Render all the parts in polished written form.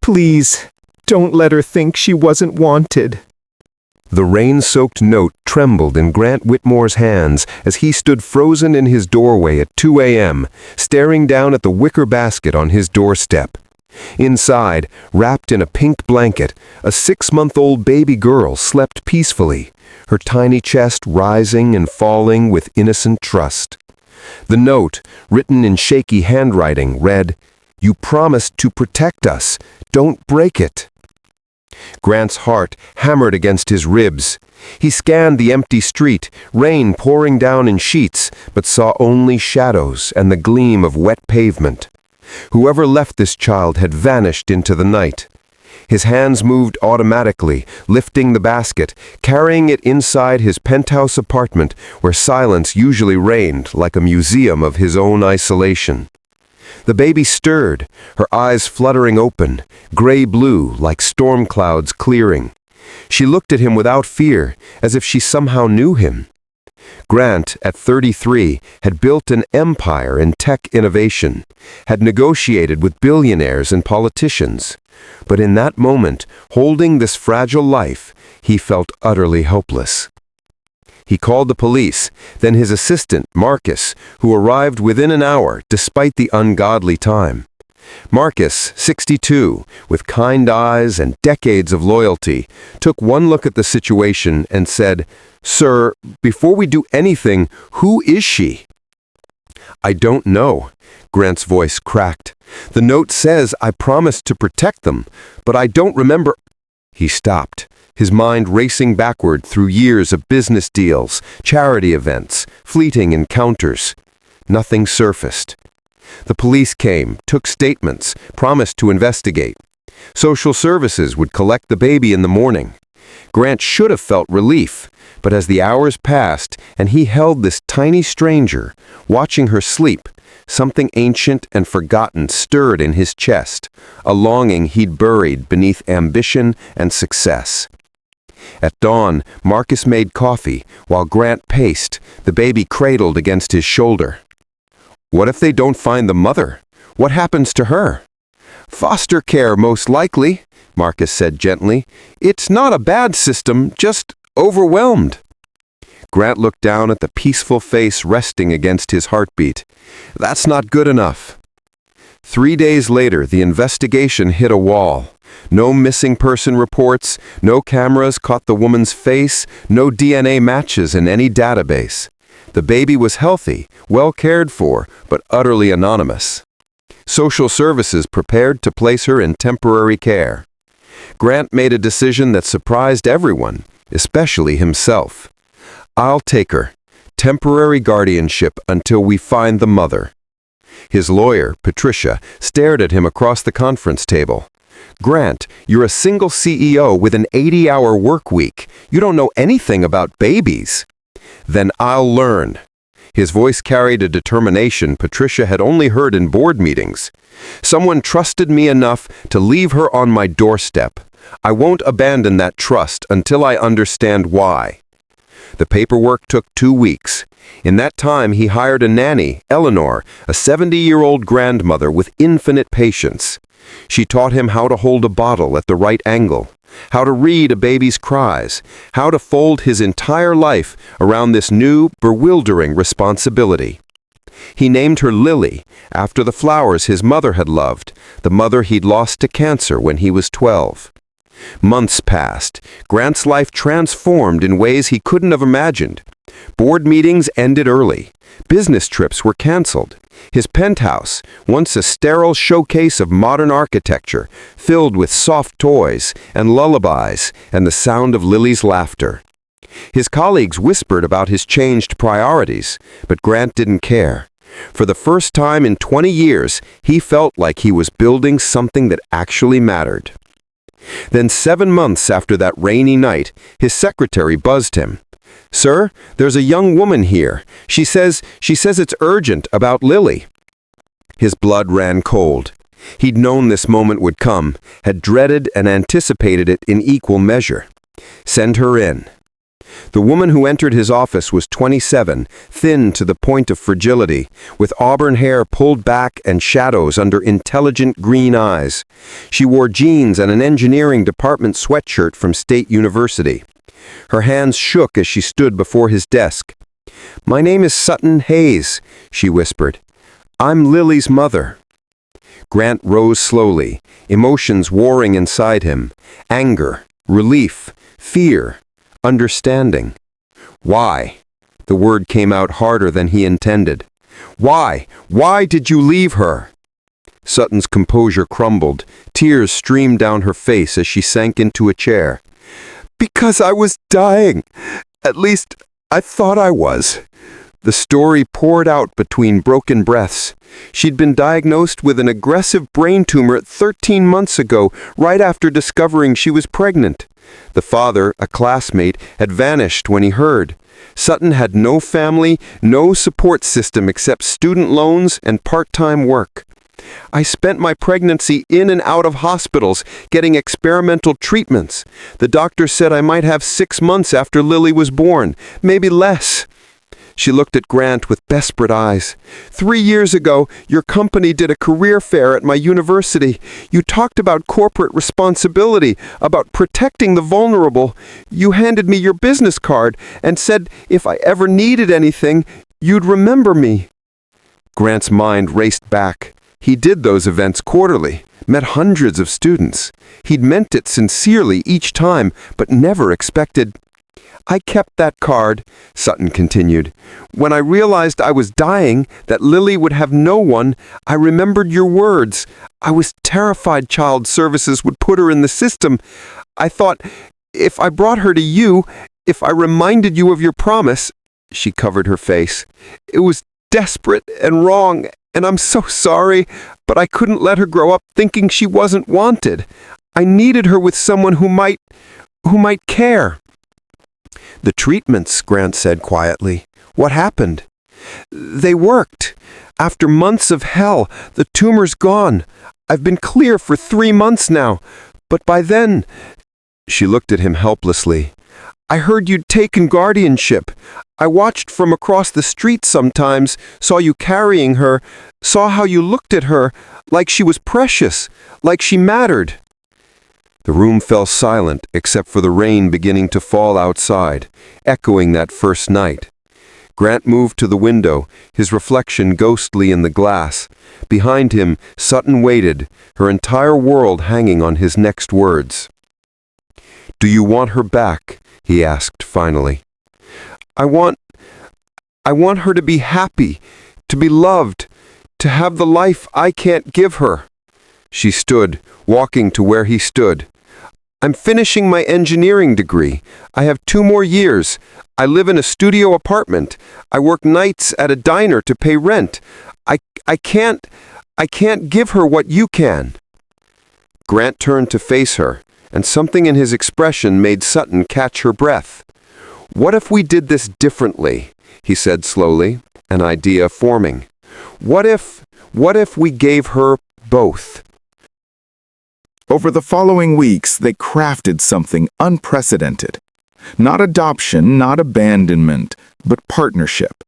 Please, don't let her think she wasn't wanted." The rain-soaked note trembled in Grant Whitmore's hands as he stood frozen in his doorway at 2 a.m., staring down at the wicker basket on his doorstep. Inside, wrapped in a pink blanket, a 6-month-old baby girl slept peacefully, her tiny chest rising and falling with innocent trust. The note, written in shaky handwriting, read, "You promised to protect us. Don't break it." Grant's heart hammered against his ribs. He scanned the empty street, rain pouring down in sheets, but saw only shadows and the gleam of wet pavement. Whoever left this child had vanished into the night. His hands moved automatically, lifting the basket, carrying it inside his penthouse apartment where silence usually reigned like a museum of his own isolation. The baby stirred, her eyes fluttering open, gray-blue like storm clouds clearing. She looked at him without fear, as if she somehow knew him. Grant, at 33, had built an empire in tech innovation, had negotiated with billionaires and politicians. But in that moment, holding this fragile life, he felt utterly helpless. He called the police, then his assistant, Marcus, who arrived within an hour despite the ungodly time. Marcus, 62, with kind eyes and decades of loyalty, took one look at the situation and said, "Sir, before we do anything, who is she?" "I don't know." Grant's voice cracked. "The note says I promised to protect them, but I don't remember." He stopped, his mind racing backward through years of business deals, charity events, fleeting encounters. Nothing surfaced. The police came, took statements, promised to investigate. Social services would collect the baby in the morning. Grant should have felt relief, but as the hours passed and he held this tiny stranger, watching her sleep, something ancient and forgotten stirred in his chest, a longing he'd buried beneath ambition and success. At dawn, Marcus made coffee, while Grant paced, the baby cradled against his shoulder. What if they don't find the mother? What happens to her? "Foster care, most likely," Marcus said gently. "It's not a bad system, just overwhelmed." Grant looked down at the peaceful face resting against his heartbeat. That's not good enough. 3 days later, the investigation hit a wall. No missing person reports, no cameras caught the woman's face, no DNA matches in any database. The baby was healthy, well cared for, but utterly anonymous. Social services prepared to place her in temporary care. Grant made a decision that surprised everyone, especially himself. "I'll take her. Temporary guardianship until we find the mother." His lawyer, Patricia, stared at him across the conference table. "Grant, you're a single CEO with an 80-hour work week. You don't know anything about babies." "Then I'll learn." His voice carried a determination Patricia had only heard in board meetings. "Someone trusted me enough to leave her on my doorstep. I won't abandon that trust until I understand why." The paperwork took 2 weeks. In that time, he hired a nanny, Eleanor, a 70-year-old grandmother with infinite patience. She taught him how to hold a bottle at the right angle, how to read a baby's cries, how to fold his entire life around this new, bewildering responsibility. He named her Lily, after the flowers his mother had loved, the mother he'd lost to cancer when he was 12. Months passed. Grant's life transformed in ways he couldn't have imagined. Board meetings ended early. Business trips were canceled. His penthouse, once a sterile showcase of modern architecture, filled with soft toys and lullabies and the sound of Lily's laughter. His colleagues whispered about his changed priorities, but Grant didn't care. For the first time in 20 years, he felt like he was building something that actually mattered. Then 7 months after that rainy night, his secretary buzzed him. "Sir, there's a young woman here. She says it's urgent about Lily." His blood ran cold. He'd known this moment would come, had dreaded and anticipated it in equal measure. "Send her in." The woman who entered his office was 27, thin to the point of fragility, with auburn hair pulled back and shadows under intelligent green eyes. She wore jeans and an engineering department sweatshirt from State University. Her hands shook as she stood before his desk. "My name is Sutton Hayes," she whispered. "I'm Lily's mother." Grant rose slowly, emotions warring inside him. Anger, relief, fear, understanding. "Why?" The word came out harder than he intended. "Why? Why did you leave her?" Sutton's composure crumbled. Tears streamed down her face as she sank into a chair. "Because I was dying. At least, I thought I was." The story poured out between broken breaths. She'd been diagnosed with an aggressive brain tumor 13 months ago, right after discovering she was pregnant. The father, a classmate, had vanished when he heard. Sutton had no family, no support system except student loans and part-time work. "I spent my pregnancy in and out of hospitals, getting experimental treatments. The doctor said I might have 6 months after Lily was born, maybe less." She looked at Grant with desperate eyes. "3 years ago, your company did a career fair at my university. You talked about corporate responsibility, about protecting the vulnerable. You handed me your business card and said if I ever needed anything, you'd remember me." Grant's mind raced back. He did those events quarterly, met hundreds of students. He'd meant it sincerely each time, but never expected. "I kept that card," Sutton continued. "When I realized I was dying, that Lily would have no one, I remembered your words. I was terrified Child Services would put her in the system. I thought, if I brought her to you, if I reminded you of your promise," she covered her face. "It was desperate and wrong, and I'm so sorry, but I couldn't let her grow up thinking she wasn't wanted. I needed her with someone who might care." "The treatments," Grant said quietly. "What happened?" "They worked. After months of hell, the tumor's gone. I've been clear for 3 months now. But by then—" She looked at him helplessly. "I heard you'd taken guardianship. I watched from across the street sometimes, saw you carrying her, saw how you looked at her, like she was precious, like she mattered." The room fell silent except for the rain beginning to fall outside, echoing that first night. Grant moved to the window, his reflection ghostly in the glass. Behind him, Sutton waited, her entire world hanging on his next words. "Do you want her back?" he asked finally. I want her to be happy, to be loved, to have the life I can't give her." She stood, walking to where he stood. "I'm finishing my engineering degree. I have 2 more years. I live in a studio apartment. I work nights at a diner to pay rent. I can't give her what you can." Grant turned to face her, and something in his expression made Sutton catch her breath. "What if we did this differently?" he said slowly, an idea forming. What if we gave her both?" Over the following weeks, they crafted something unprecedented. Not adoption, not abandonment, but partnership.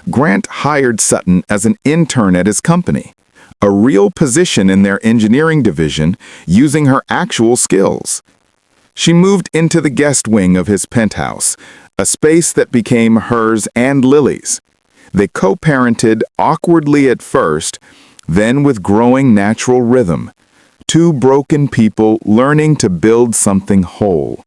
Grant hired Sutton as an intern at his company, a real position in their engineering division, using her actual skills. She moved into the guest wing of his penthouse, a space that became hers and Lily's. They co-parented awkwardly at first, then with growing natural rhythm. 2 broken people learning to build something whole.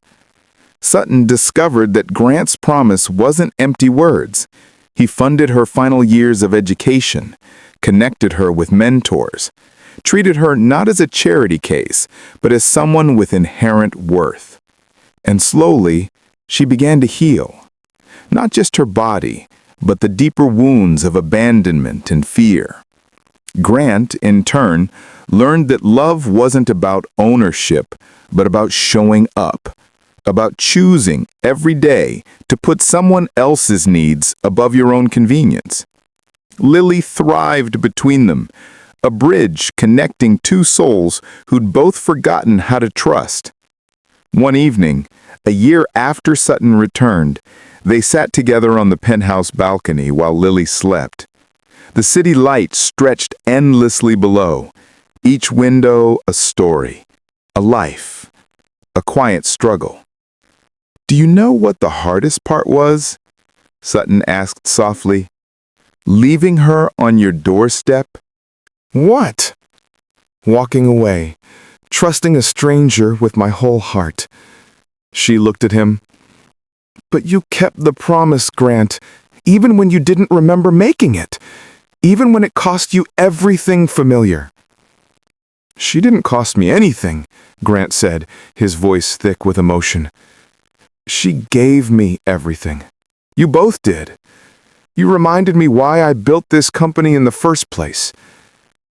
Sutton discovered that Grant's promise wasn't empty words. He funded her final years of education, connected her with mentors, treated her not as a charity case, but as someone with inherent worth. And slowly, she began to heal. Not just her body, but the deeper wounds of abandonment and fear. Grant, in turn, learned that love wasn't about ownership, but about showing up, about choosing every day to put someone else's needs above your own convenience. Lily thrived between them, a bridge connecting 2 souls who'd both forgotten how to trust. One evening, a year after Sutton returned, they sat together on the penthouse balcony while Lily slept. The city lights stretched endlessly below, each window a story, a life, a quiet struggle. "Do you know what the hardest part was?" Sutton asked softly. "Leaving her on your doorstep?" What? Walking away, trusting a stranger with my whole heart. She looked at him. But you kept the promise, Grant, even when you didn't remember making it, even when it cost you everything familiar. She didn't cost me anything, Grant said, his voice thick with emotion. She gave me everything. You both did. You reminded me why I built this company in the first place.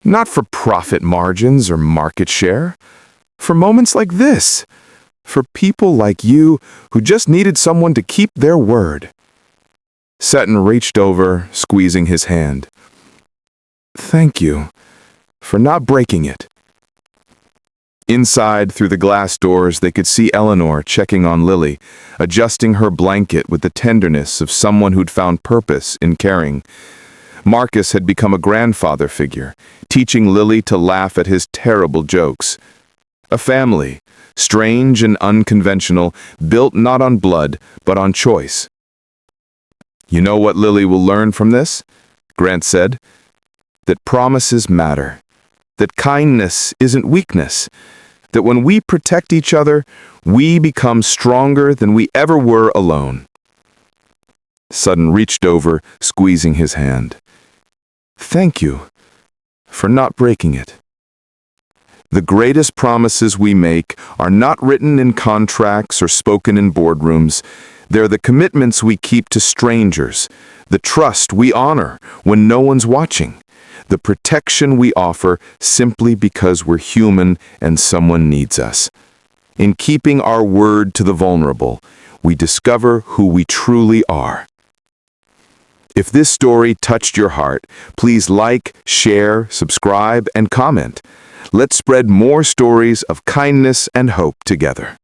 Not for profit margins or market share. For moments like this. For people like you who just needed someone to keep their word. Sutton reached over, squeezing his hand. Thank you for not breaking it. Inside, through the glass doors, they could see Eleanor checking on Lily, adjusting her blanket with the tenderness of someone who'd found purpose in caring. Marcus had become a grandfather figure, teaching Lily to laugh at his terrible jokes. A family, strange and unconventional, built not on blood, but on choice. You know what Lily will learn from this? Grant said. That promises matter. That kindness isn't weakness. That when we protect each other, we become stronger than we ever were alone. Sutton reached over, squeezing his hand. Thank you for not breaking it. The greatest promises we make are not written in contracts or spoken in boardrooms. They're the commitments we keep to strangers, the trust we honor when no one's watching, the protection we offer simply because we're human and someone needs us. In keeping our word to the vulnerable, we discover who we truly are. If this story touched your heart, please like, share, subscribe, and comment. Let's spread more stories of kindness and hope together.